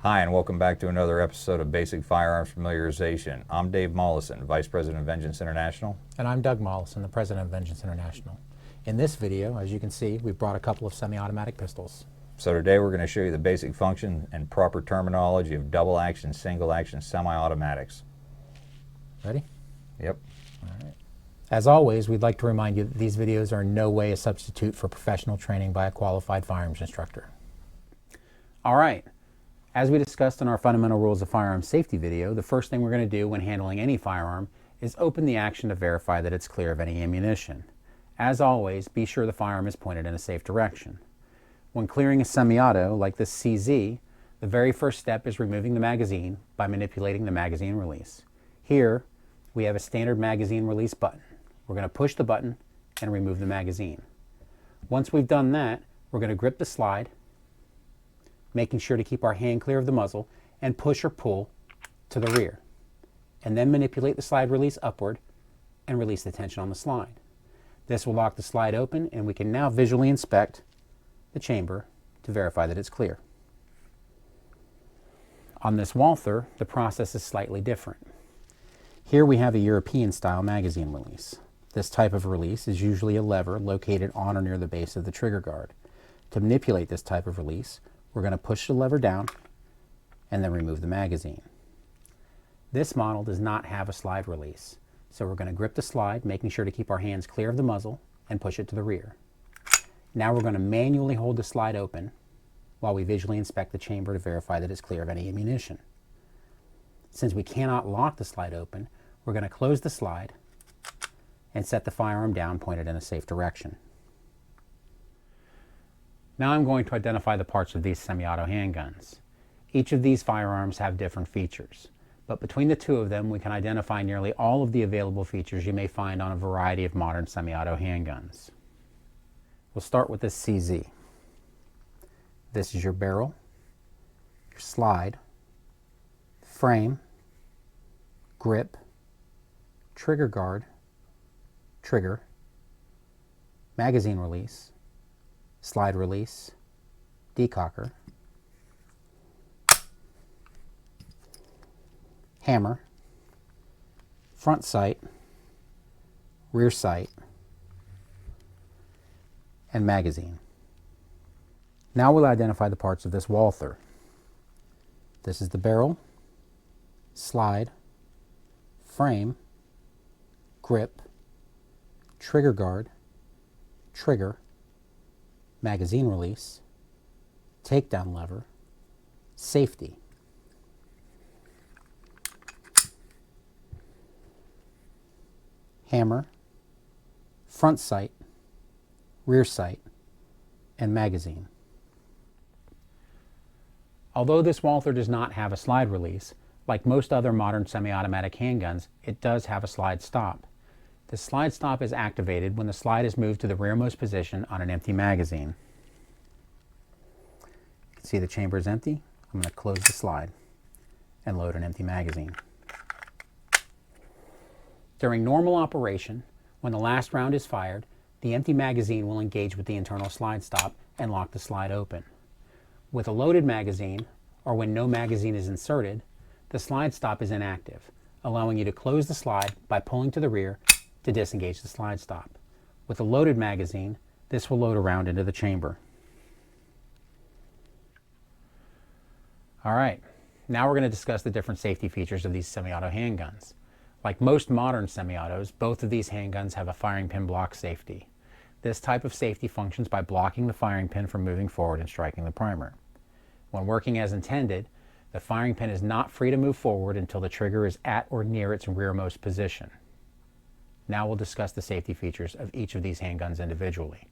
Hi, and welcome back to another episode of Basic Firearms Familiarization. I'm Dave Mollison, Vice President of Vengeance International. And I'm Doug Mollison, the President of Vengeance International. In this video, as you can see, we've brought a couple of semi-automatic pistols. So today we're going to show you the basic function and proper terminology of double action, single action semi-automatics. Ready? Yep. All right. As always, we'd like to remind you that these videos are in no way a substitute for professional training by a qualified firearms instructor. All right. As we discussed in our Fundamental Rules of Firearm Safety video, the first thing we're going to do when handling any firearm is open the action to verify that it's clear of any ammunition. As always, be sure the firearm is pointed in a safe direction. When clearing a semi-auto, like this CZ, the very first step is removing the magazine by manipulating the magazine release. Here, we have a standard magazine release button. We're going to push the button and remove the magazine. Once we've done that, we're going to grip the slide, making sure to keep our hand clear of the muzzle, and push or pull to the rear. And then manipulate the slide release upward and release the tension on the slide. This will lock the slide open, and we can now visually inspect the chamber to verify that it's clear. On this Walther, the process is slightly different. Here we have a European style magazine release. This type of release is usually a lever located on or near the base of the trigger guard. To manipulate this type of release, we're going to push the lever down and then remove the magazine. This model does not have a slide release, so we're going to grip the slide, making sure to keep our hands clear of the muzzle, and push it to the rear. Now we're going to manually hold the slide open while we visually inspect the chamber to verify that it's clear of any ammunition. Since we cannot lock the slide open, we're going to close the slide and set the firearm down pointed in a safe direction. Now I'm going to identify the parts of these semi-auto handguns. Each of these firearms have different features, but between the two of them we can identify nearly all of the available features you may find on a variety of modern semi-auto handguns. We'll start with this CZ. This is your barrel, your slide, frame, grip, trigger guard, trigger, magazine release, slide release, decocker, hammer, front sight, rear sight, and magazine. Now we'll identify the parts of this Walther. This is the barrel, slide, frame, grip, trigger guard, trigger, magazine release, takedown lever, safety. Hammer, front sight, rear sight, and magazine. Although this Walther does not have a slide release, like most other modern semi-automatic handguns, it does have a slide stop. The slide stop is activated when the slide is moved to the rearmost position on an empty magazine. You can see the chamber is empty. I'm going to close the slide and load an empty magazine. During normal operation, when the last round is fired, the empty magazine will engage with the internal slide stop and lock the slide open. With a loaded magazine, or when no magazine is inserted, the slide stop is inactive, allowing you to close the slide by pulling to the rear to disengage the slide stop. With a loaded magazine, this will load a round into the chamber. All right, now we're going to discuss the different safety features of these semi-auto handguns. Like most modern semi-autos, both of these handguns have a firing pin block safety. This type of safety functions by blocking the firing pin from moving forward and striking the primer. When working as intended, the firing pin is not free to move forward until the trigger is at or near its rearmost position. Now we'll discuss the safety features of each of these handguns individually.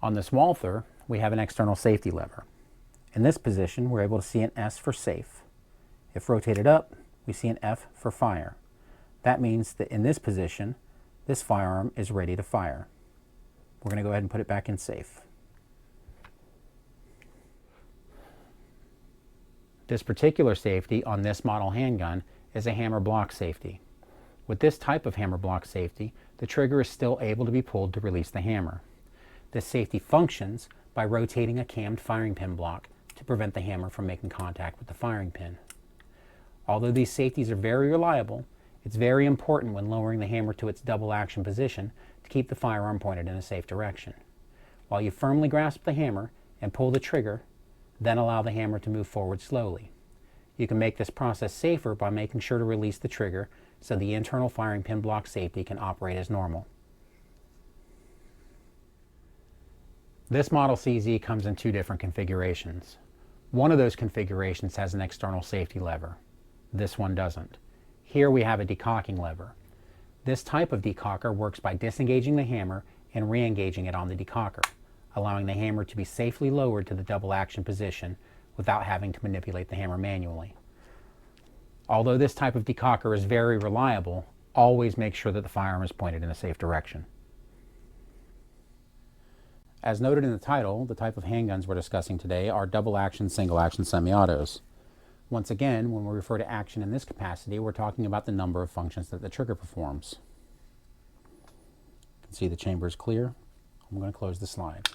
On this Walther, we have an external safety lever. In this position, we're able to see an S for safe. If rotated up, we see an F for fire. That means that in this position, this firearm is ready to fire. We're going to go ahead and put it back in safe. This particular safety on this model handgun is a hammer block safety. With this type of hammer block safety, the trigger is still able to be pulled to release the hammer. This safety functions by rotating a cammed firing pin block to prevent the hammer from making contact with the firing pin. Although these safeties are very reliable, it's very important when lowering the hammer to its double action position to keep the firearm pointed in a safe direction. While you firmly grasp the hammer and pull the trigger, then allow the hammer to move forward slowly. You can make this process safer by making sure to release the trigger so the internal firing pin block safety can operate as normal. This Model CZ comes in two different configurations. One of those configurations has an external safety lever. This one doesn't. Here we have a decocking lever. This type of decocker works by disengaging the hammer and re-engaging it on the decocker, allowing the hammer to be safely lowered to the double action position without having to manipulate the hammer manually. Although this type of decocker is very reliable, always make sure that the firearm is pointed in a safe direction. As noted in the title, the type of handguns we're discussing today are double action, single action semi-autos. Once again, when we refer to action in this capacity, we're talking about the number of functions that the trigger performs. You can see the chamber is clear. I'm going to close the slide.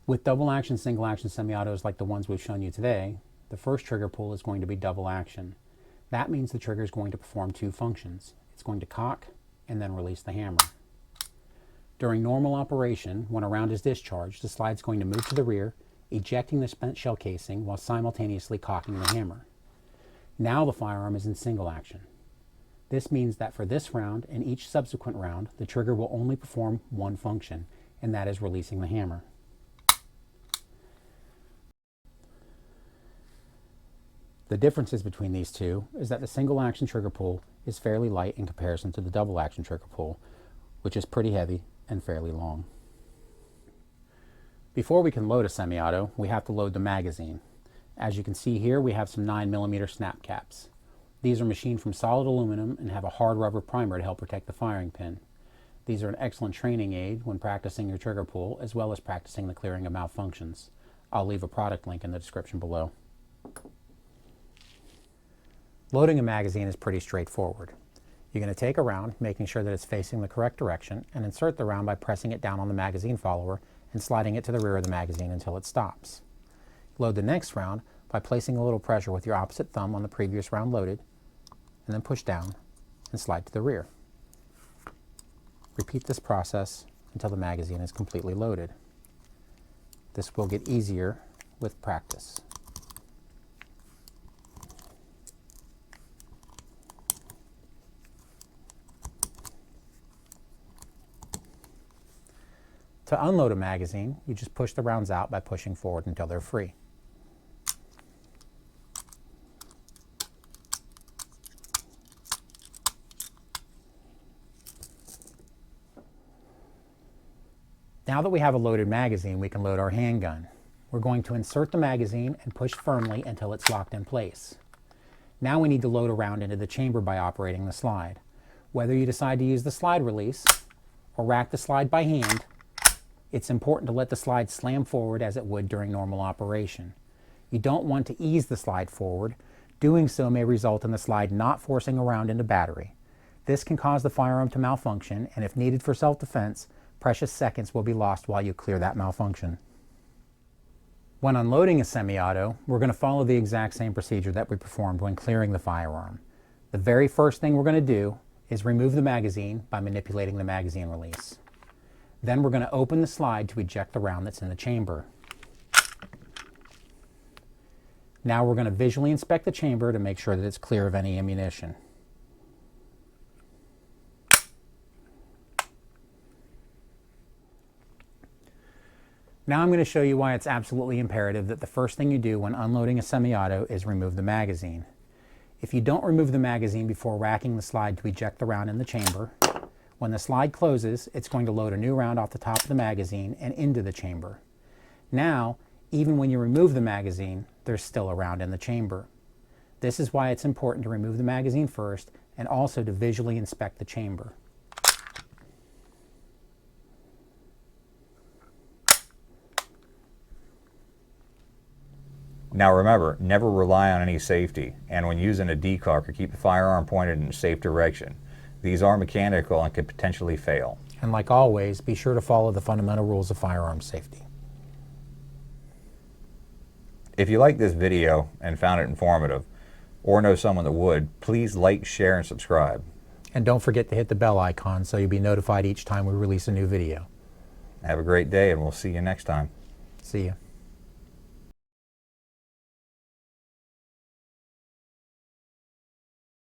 With double action, single action semi-autos like the ones we've shown you today, the first trigger pull is going to be double action. That means the trigger is going to perform two functions. It's going to cock and then release the hammer. During normal operation, when a round is discharged, the slide is going to move to the rear, ejecting the spent shell casing while simultaneously cocking the hammer. Now the firearm is in single action. This means that for this round and each subsequent round, the trigger will only perform one function, and that is releasing the hammer. The differences between these two is that the single action trigger pull is fairly light in comparison to the double action trigger pull, which is pretty heavy and fairly long. Before we can load a semi-auto, we have to load the magazine. As you can see here, we have some 9mm snap caps. These are machined from solid aluminum and have a hard rubber primer to help protect the firing pin. These are an excellent training aid when practicing your trigger pull, as well as practicing the clearing of malfunctions. I'll leave a product link in the description below. Loading a magazine is pretty straightforward. You're going to take a round, making sure that it's facing the correct direction, and insert the round by pressing it down on the magazine follower and sliding it to the rear of the magazine until it stops. Load the next round by placing a little pressure with your opposite thumb on the previous round loaded, and then push down and slide to the rear. Repeat this process until the magazine is completely loaded. This will get easier with practice. To unload a magazine, you just push the rounds out by pushing forward until they're free. Now that we have a loaded magazine, we can load our handgun. We're going to insert the magazine and push firmly until it's locked in place. Now we need to load a round into the chamber by operating the slide. Whether you decide to use the slide release or rack the slide by hand, it's important to let the slide slam forward as it would during normal operation. You don't want to ease the slide forward. Doing so may result in the slide not forcing a round into battery. This can cause the firearm to malfunction, and if needed for self-defense, precious seconds will be lost while you clear that malfunction. When unloading a semi-auto, we're going to follow the exact same procedure that we performed when clearing the firearm. The very first thing we're going to do is remove the magazine by manipulating the magazine release. Then we're going to open the slide to eject the round that's in the chamber. Now we're going to visually inspect the chamber to make sure that it's clear of any ammunition. Now I'm going to show you why it's absolutely imperative that the first thing you do when unloading a semi-auto is remove the magazine. If you don't remove the magazine before racking the slide to eject the round in the chamber, when the slide closes, it's going to load a new round off the top of the magazine and into the chamber. Now, even when you remove the magazine, there's still a round in the chamber. This is why it's important to remove the magazine first and also to visually inspect the chamber. Now remember, never rely on any safety, and when using a decocker, keep the firearm pointed in a safe direction. These are mechanical and can potentially fail. And like always, be sure to follow the fundamental rules of firearms safety. If you liked this video and found it informative, or know someone that would, please like, share, and subscribe. And don't forget to hit the bell icon so you'll be notified each time we release a new video. Have a great day, and we'll see you next time. See you.